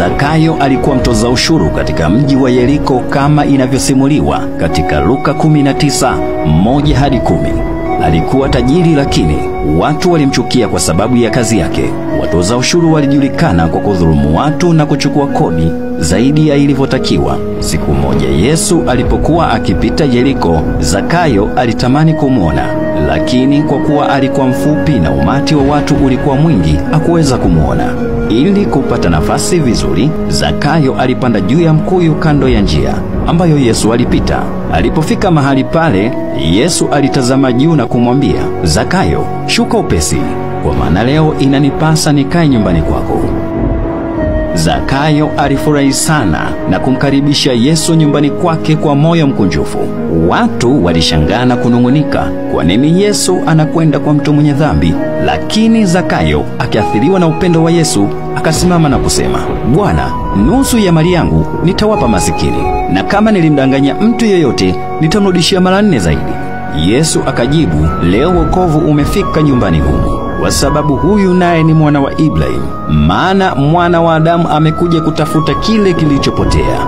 Zakayo alikuwa mtoza ushuru katika mji wa Yeriko kama inavyosimuliwa katika Luka 19:1-10. Alikuwa tajiri, lakini watu walimchukia kwa sababu ya kazi yake. Watoza ushuru walijulikana kwa kudhulumu watu na kuchukua kodi zaidi ya ilivyotakiwa. Siku moja Yesu alipokuwa akipita Yeriko, Zakayo alitamani kumwona, lakini kwa kuwa alikuwa mfupi na umati wa watu ulikuwa mwingi, hakuweza kumwona. Ili kupata nafasi vizuri, Zakayo alipanda juu ya mkuyu kando ya njia ambayo Yesu alipita. Alipofika mahali pale, Yesu alitazama juu na kumwambia, "Zakayo, shuka upesi, kwa maana leo inanipasa nikae nyumbani kwako." Zakayo alifurahi sana na kumkaribisha Yesu nyumbani kwake kwa moyo mkunjufu. Watu walishangaa na kunung'unika, kwa nini Yesu anakwenda kwa mtu mwenye dhambi? Lakini Zakayo, akiathiriwa na upendo wa Yesu, akasimama na kusema, "Bwana, nusu ya mali yangu nitawapa masikini, na kama nilimdanganya mtu yeyote, nitamrudishia mara 4 zaidi." Yesu akajibu, "Leo wokovu umefika nyumbani humu, kwa sababu huyu naye ni mwana wa Ibrahimu, maana mwana wa Adamu amekuja kutafuta kile kilichopotea."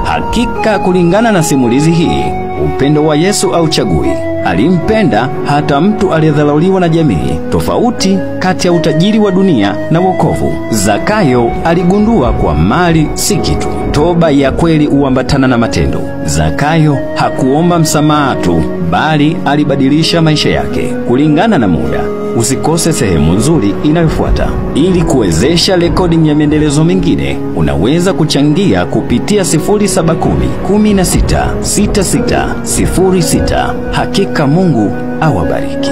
Hakika kulingana na simulizi hii, upendo wa Yesu hauchagui. Alimpenda hata mtu aliyedharauliwa na jamii. Tofauti kati ya utajiri wa dunia na wokovu. Zakayo aligundua kwa mali si kitu. Toba ya kweli huambatana na matendo. Zakayo hakuomba msamaha tu, bali alibadilisha maisha yake. Kulingana na muda, usikose sehemu nzuri inayofuata. Ili kuwezesha recording ya maendelezo mengine, unaweza kuchangia kupitia 0710 16 66 06. Hakika Mungu awabariki.